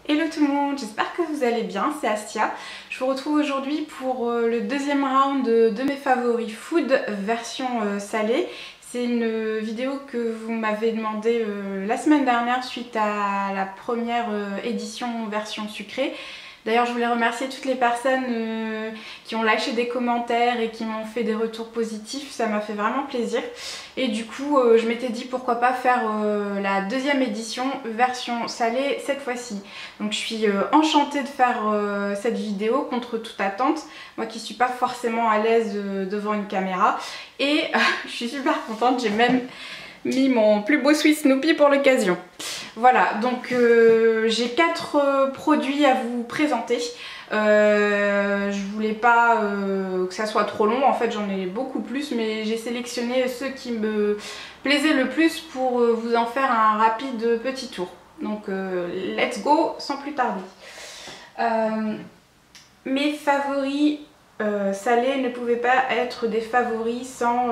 Hello tout le monde, j'espère que vous allez bien, c'est Astia. Je vous retrouve aujourd'hui pour le deuxième round de mes favoris food version salée. C'est une vidéo que vous m'avez demandé la semaine dernière suite à la première édition version sucrée. D'ailleurs, je voulais remercier toutes les personnes qui ont lâché des commentaires et qui m'ont fait des retours positifs, ça m'a fait vraiment plaisir. Et du coup, je m'étais dit pourquoi pas faire la deuxième édition version salée cette fois-ci. Donc je suis enchantée de faire cette vidéo contre toute attente, moi qui suis pas forcément à l'aise devant une caméra. Et je suis super contente, j'ai même mis mon plus beau Swiss Snoopy pour l'occasion. Voilà, donc j'ai 4 produits à vous présenter. Je voulais pas que ça soit trop long, en fait j'en ai beaucoup plus, mais j'ai sélectionné ceux qui me plaisaient le plus pour vous en faire un rapide petit tour. Donc let's go sans plus tarder. Mes favoris salés ne pouvaient pas être des favoris sans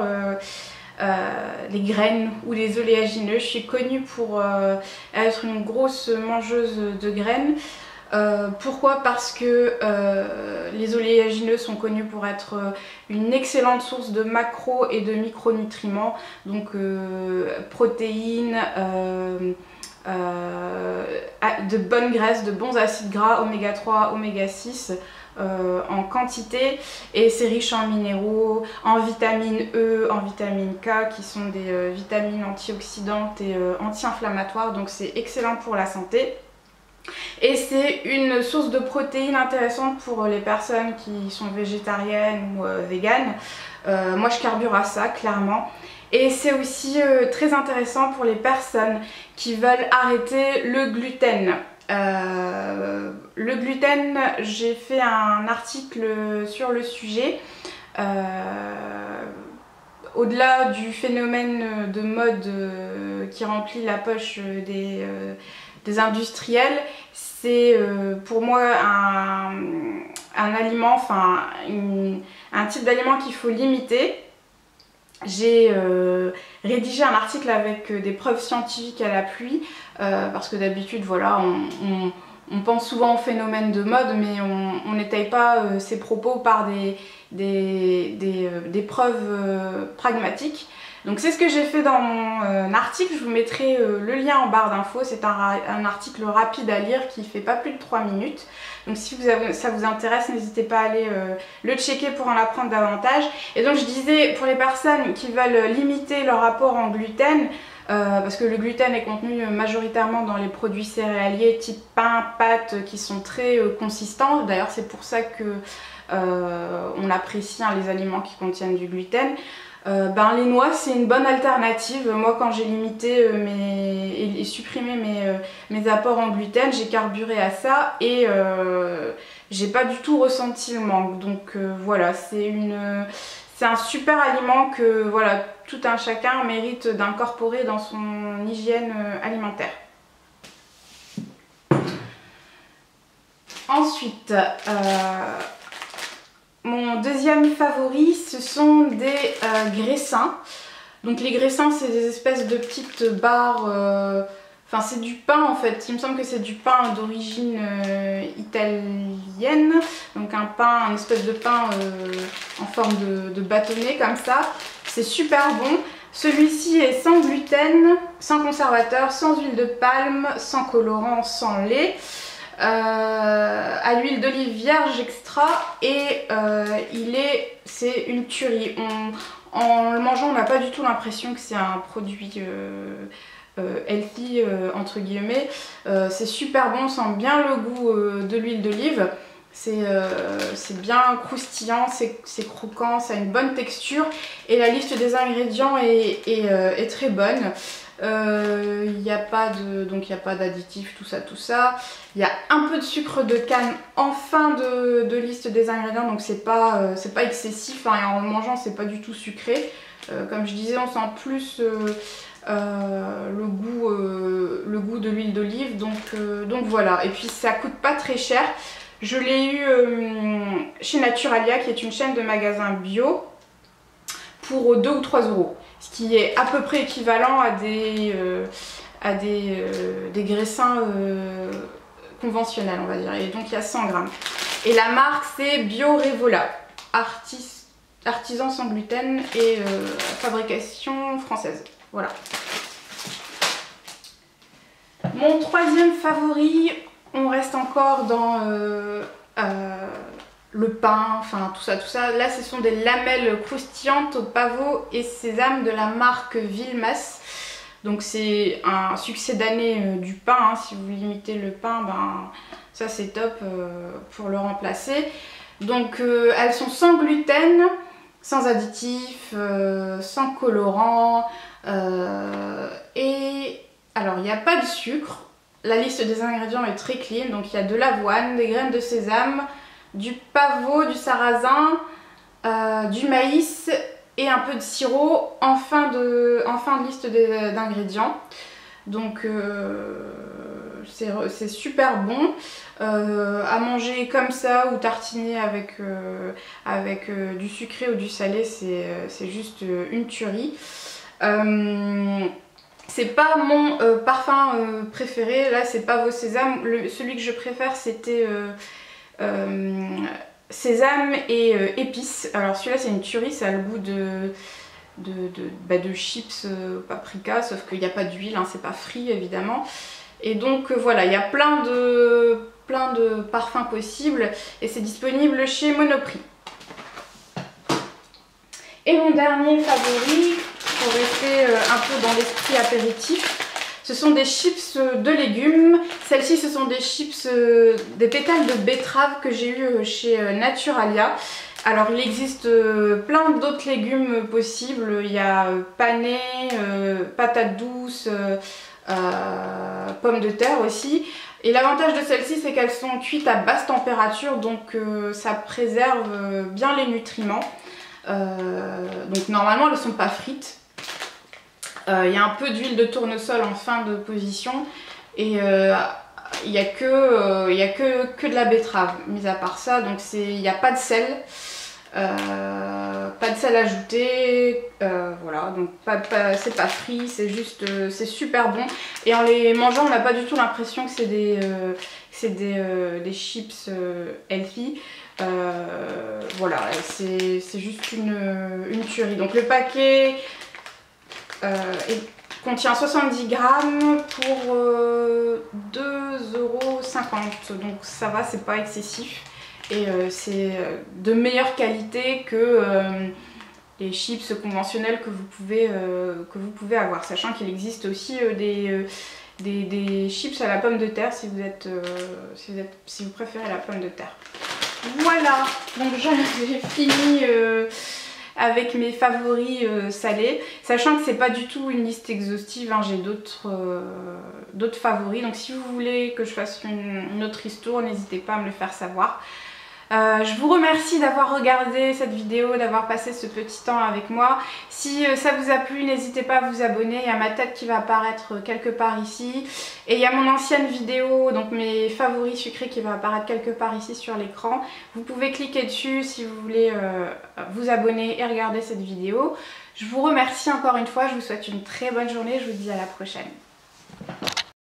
les graines ou les oléagineux. Je suis connue pour être une grosse mangeuse de graines. Pourquoi? Parce que les oléagineux sont connus pour être une excellente source de macro et de micronutriments, donc protéines, de bonnes graisses, de bons acides gras, oméga 3, oméga 6 en quantité, et c'est riche en minéraux, en vitamine E, en vitamine K qui sont des vitamines antioxydantes et anti-inflammatoires, donc c'est excellent pour la santé. Et c'est une source de protéines intéressante pour les personnes qui sont végétariennes ou véganes. Moi je carbure à ça clairement. Et c'est aussi très intéressant pour les personnes qui veulent arrêter le gluten. Le gluten, j'ai fait un article sur le sujet. Au-delà du phénomène de mode qui remplit la poche des industriels, c'est pour moi un aliment, enfin un type d'aliment qu'il faut limiter. J'ai rédigé un article avec des preuves scientifiques à l'appui, parce que d'habitude voilà, on pense souvent au phénomène de mode, mais on n'étaye pas ses propos par des preuves pragmatiques. Donc c'est ce que j'ai fait dans mon article, je vous mettrai le lien en barre d'infos. C'est un article rapide à lire qui fait pas plus de 3 minutes. Donc si ça vous intéresse, n'hésitez pas à aller le checker pour en apprendre davantage. Et donc je disais, pour les personnes qui veulent limiter leur apport en gluten, parce que le gluten est contenu majoritairement dans les produits céréaliers type pain, pâtes, qui sont très consistants. D'ailleurs c'est pour ça que on apprécie les aliments qui contiennent du gluten. Les noix c'est une bonne alternative. Moi quand j'ai limité et supprimé mes apports en gluten, j'ai carburé à ça et j'ai pas du tout ressenti le manque. Donc voilà, c'est un super aliment que voilà, tout un chacun mérite d'incorporer dans son hygiène alimentaire. Ensuite, mon deuxième favori, ce sont des graissins. Donc les graissins, c'est des espèces de petites barres, enfin c'est du pain en fait, il me semble que c'est du pain d'origine italienne. Donc un espèce de pain en forme de bâtonnet comme ça. C'est super bon. Celui-ci est sans gluten, sans conservateur, sans huile de palme, sans colorant, sans lait. À l'huile d'olive vierge extra, et c'est une tuerie. En le mangeant, on n'a pas du tout l'impression que c'est un produit healthy entre guillemets. C'est super bon, on sent bien le goût de l'huile d'olive. C'est bien croustillant, c'est croquant, ça a une bonne texture et la liste des ingrédients est très bonne. Il n'y a pas d'additifs, tout ça. Il y a un peu de sucre de canne en fin de liste des ingrédients, donc c'est pas excessif, hein, et en le mangeant c'est pas du tout sucré. Comme je disais, on sent plus le goût de l'huile d'olive, donc voilà. Et puis ça coûte pas très cher. Je l'ai eu chez Naturalia, qui est une chaîne de magasins bio, pour 2 ou 3 euros. Ce qui est à peu près équivalent à des graissins conventionnel, on va dire. Et donc il y a 100 grammes. Et la marque c'est Biorevola, artisan sans gluten et fabrication française. Voilà. Mon troisième favori, on reste encore dans le pain, enfin tout ça. Là ce sont des lamelles croustillantes au pavot et sésame de la marque Villemas. Donc c'est un succès d'année du pain, hein. Si vous limitez le pain, ben, ça c'est top pour le remplacer. Donc elles sont sans gluten, sans additifs, sans colorant et alors il n'y a pas de sucre. La liste des ingrédients est très clean, donc il y a de l'avoine, des graines de sésame, du pavot, du sarrasin, du maïs et un peu de sirop en fin de liste d'ingrédients. Donc c'est super bon à manger comme ça ou tartiner avec du sucré ou du salé, c'est juste une tuerie. C'est pas mon parfum préféré, là c'est pavot sésame. Celui que je préfère c'était sésame et épices. Alors celui-là c'est une tuerie, ça a le goût de chips paprika, sauf qu'il n'y a pas d'huile, hein, c'est pas frit évidemment. Et donc voilà, il y a plein de parfums possibles et c'est disponible chez Monoprix. Et mon dernier favori, pour rester un peu dans l'esprit apéritif, ce sont des chips de légumes. Celles-ci ce sont des chips, des pétales de betterave que j'ai eu chez Naturalia. Alors il existe plein d'autres légumes possibles, il y a panais, patates douces, pommes de terre aussi. Et l'avantage de celles-ci c'est qu'elles sont cuites à basse température, donc ça préserve bien les nutriments. Donc normalement elles ne sont pas frites. Il y a un peu d'huile de tournesol en fin de position et il n'y a que de la betterave mis à part ça, donc il n'y a pas de sel. Pas de sel ajouté, voilà, donc c'est pas frit, c'est juste, c'est super bon. Et en les mangeant, on n'a pas du tout l'impression que c'est des chips healthy. Voilà, c'est juste une tuerie. Donc le paquet contient 70 grammes pour 2,50 €, donc ça va, c'est pas excessif. Et c'est de meilleure qualité que les chips conventionnels que vous pouvez avoir, sachant qu'il existe aussi des chips à la pomme de terre si vous préférez la pomme de terre. Voilà, donc j'ai fini avec mes favoris salés, sachant que c'est pas du tout une liste exhaustive, hein, j'ai d'autres favoris, donc si vous voulez que je fasse une autre histoire, n'hésitez pas à me le faire savoir. Je vous remercie d'avoir regardé cette vidéo, d'avoir passé ce petit temps avec moi. Si ça vous a plu, n'hésitez pas à vous abonner. Il y a ma tête qui va apparaître quelque part ici. Et il y a mon ancienne vidéo, donc mes favoris sucrés, qui va apparaître quelque part ici sur l'écran. Vous pouvez cliquer dessus si vous voulez vous abonner et regarder cette vidéo. Je vous remercie encore une fois, je vous souhaite une très bonne journée, je vous dis à la prochaine.